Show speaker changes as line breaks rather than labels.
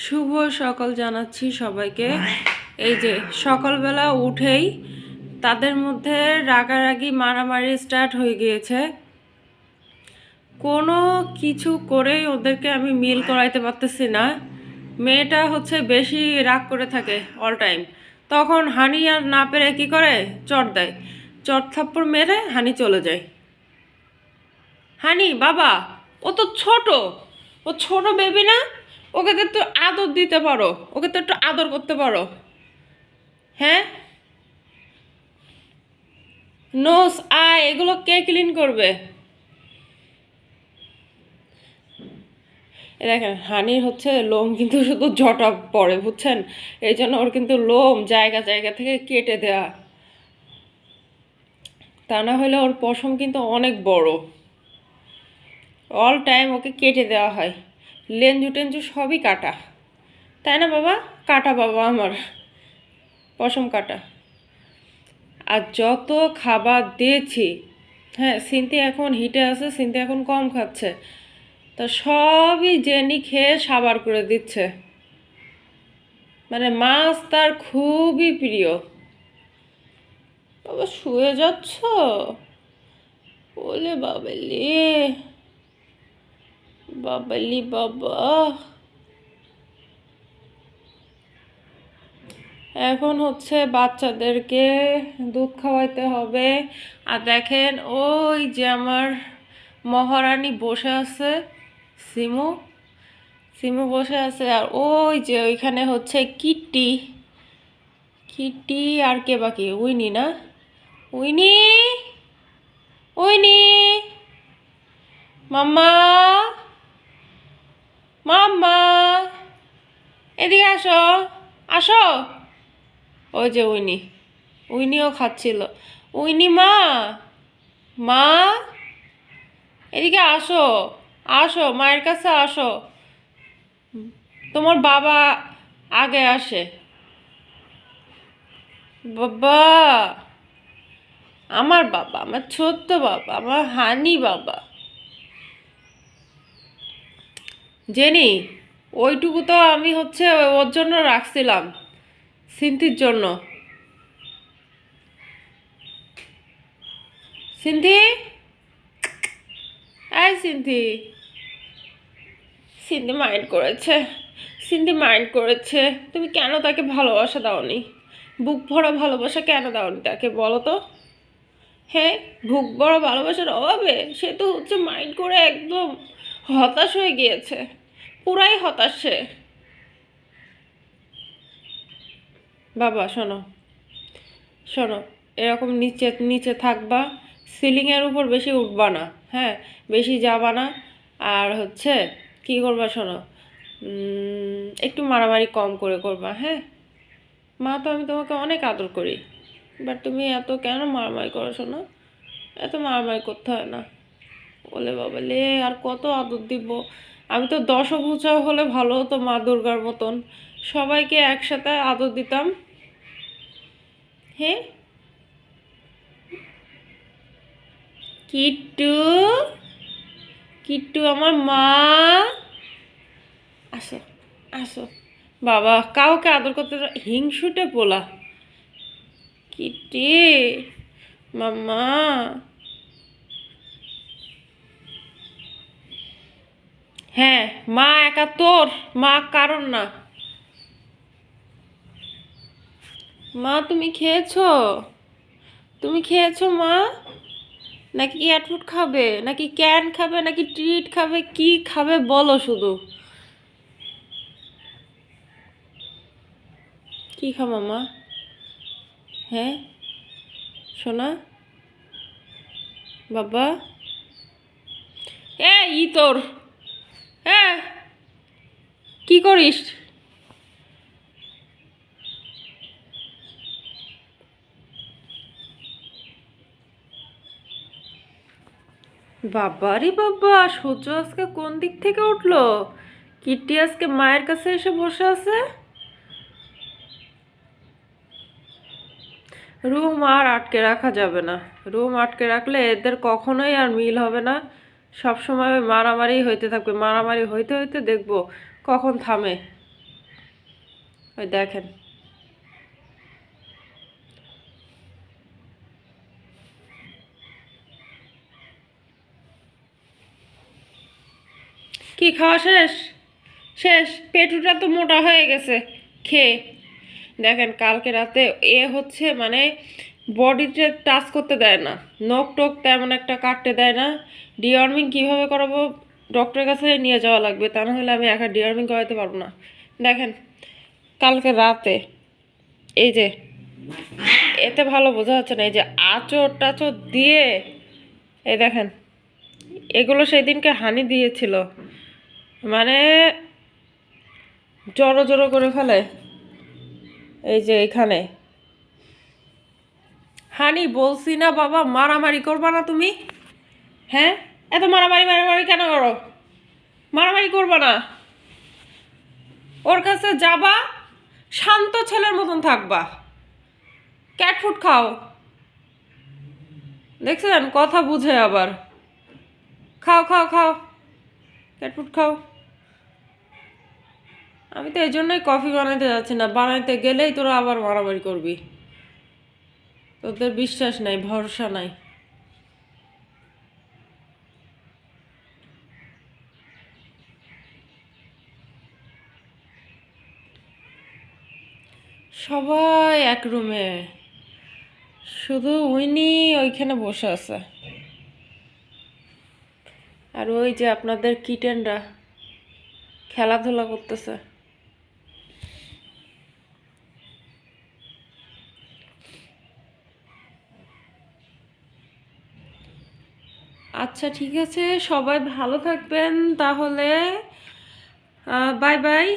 শুভ সকাল জানাচ্ছি সবাইকে। এই যে সকালবেলা উঠেই তাদের মধ্যে রাগারাগি মারামারি স্টার্ট হয়ে গিয়েছে। কোনো কিছু করেই ওদেরকে আমি মিল করাইতে পারতেছি না। মেয়েটা হচ্ছে বেশি রাগ করে থাকে অল টাইম। তখন হানি আর না পেরে কি করে, চট দেয়। চট থাপ্পড় মেরে হানি চলে যায়। হানি বাবা, ও তো ছোট, ও ছোট বেবি না, ওকে তো একটু আদর দিতে পারো, ওকে তো একটু আদর করতে পারো। হ্যাঁ, নোস আয় এগুলো কে ক্লিন করবে? এ দেখেন হানির হচ্ছে লোম কিন্তু শুধু জটা পড়ে, বুঝছেন? এই জন্য ওর কিন্তু লোম জায়গা জায়গা থেকে কেটে দেওয়া, তা না হলে ওর পশম কিন্তু অনেক বড়। অল টাইম ওকে কেটে দেওয়া হয়, লেঞ্জু টেঞ্জু সবই কাটা, তাই না বাবা? কাটা বাবা আমার, পশম কাটা। আর যত খাবার দিয়েছি, হ্যাঁ সিনথি এখন হিটে আছে, সিনথি এখন কম খাচ্ছে, তা সবই জেনি খেয়ে সাবার করে দিচ্ছে। মানে মাছ তার খুবই প্রিয়। বাবা শুয়ে যাচ্ছ? ওলে বাবালি, বাবালি বাবা। এখন হচ্ছে বাচ্চাদেরকে দুধ খাওয়াইতে হবে। আর দেখেন ওই যে আমার মহারানী বসে আছে, সিমু, সিমু বসে আছে। আর ওই যে ওইখানে হচ্ছে কিট্টি, কিট্টি আর কে বাকি, উইনি না, উইনি, উইনি, মাম্মা, মাম্মা, এদিকে আসো, আসো। ওই যে উইনি, উইনিও খাচ্ছিল। উইনি মা, মা এদিকে আসো, আসো মায়ের কাছে আসো। তোমার বাবা আগে আসে। বাবা, আমার বাবা, আমার ছোট্ট বাবা, আমার হানি বাবা। জেনি, ওইটুকু তো আমি হচ্ছে ওর জন্য রাখছিলাম, সিন্থির জন্য। সিন্থি, এই সিন্থি, সিন্থি মাইন্ড করেছে, সিন্থি মাইন্ড করেছে। তুমি কেন তাকে ভালোবাসা দাওনি? বুক ভরা ভালোবাসা কেন দাওনি তাকে বলো তো? হ্যাঁ, বুক ভরা ভালোবাসার অভাবে সে তো হচ্ছে মাইন্ড করে একদম হতাশ হয়ে গিয়েছে, পুরাই হতাশ সে। বাবা শোনো, শোনো, এরকম নিচে নিচে থাকবা, সিলিংয়ের উপর বেশি উঠবা না, হ্যাঁ, বেশি যাবা না। আর হচ্ছে কি করবা শোনো, একটু মারামারি কম করে করবা, হ্যাঁ? মা তো আমি তোমাকে অনেক আদর করি, বাট তুমি এত কেন মারামারি করো শোনো? এত মারামারি করতে হয় না। বলে বাবা লে, আর কত আদর দিব? আমি তো দশভুজা হলে ভালো হতো, মা দুর্গার মতন সবাইকে একসাথে আদর দিতাম। হ্যাঁ কিট্টু, কিট্টু আমার মা, আসো, আসো। বাবা কাউকে আদর করতে হিংসুটে পোলা। কিট্টি, মাম্মা। হ্যাঁ, মা একা তোর, মা কারণ না। মা তুমি খেয়েছো? তুমি খেয়েছো মা? নাকি ক্যাটফুড খাবে, নাকি ক্যান খাবে, নাকি ট্রিট খাবে, কি খাবে বলো শুধু? কি খাবো মা? হ্যাঁ সোনা, বাবা। ই তোর, হ্যাঁ কি করিস? বাবা রে বাবা, সূর্য আজকে কোন দিক থেকে উঠলো? কিট্টি আজকে মায়ের কাছে এসে বসে আছে। রুম আর আটকে রাখা যাবে না, রুম আটকে রাখলে এদের কখনোই আর মিল হবে না। সব সময় মারামারি হইতে থাকবে, মারামারি হইতে হইতে দেখবো কখন থামে। ওই দেখেন কি খাওয়া শেষ? শেষ? পেটুটা তো মোটা হয়ে গেছে খেয়ে। দেখেন কালকে রাতে হচ্ছে মানে বডিতে টাচ করতে দেয় না, নখ টোক তেমন একটা কাটতে দেয় না। ডিওয়ার্মিং কিভাবে করাবো, ডক্টরের কাছে নিয়ে যাওয়া লাগবে, তা না হলে আমি একা ডিওয়ার্মিং করাতে পারবো না। দেখেন কালকে রাতে এই যে, এতে ভালো বোঝা যাচ্ছে না, এই যে আঁচড় টাচড় দিয়ে, এই দেখেন এগুলো সেদিনকে হানি দিয়েছিল, মানে জড়ো জড়ো করে ফেলে। এই যে এখানে হানি, বলছি না বাবা মারামারি করবা না তুমি? হ্যাঁ, এত মারামারি মারামারি কেন করো? মারামারি করবা না, ওর কাছে যাবা, শান্ত ছেলের মতন থাকবা, ক্যাট ফুড খাও। দেখছেন কথা বুঝে আবার, খাও খাও খাও, ক্যাট ফুড খাও। আমি তো এই জন্যই কফি বানাইতে যাচ্ছি না, বানাইতে গেলেই তোরা আবার মারামারি করবি, তোদের বিশ্বাস নাই, ভরসা নাই। সবাই এক রুমে, শুধু উইনি ওইখানে বসে আছে, আর ওই যে আপনাদের কিটেনরা খেলাধুলা করতেছে। আচ্ছা ঠিক আছে, সবাই ভালো থাকবেন তাহলে, বাই বাই।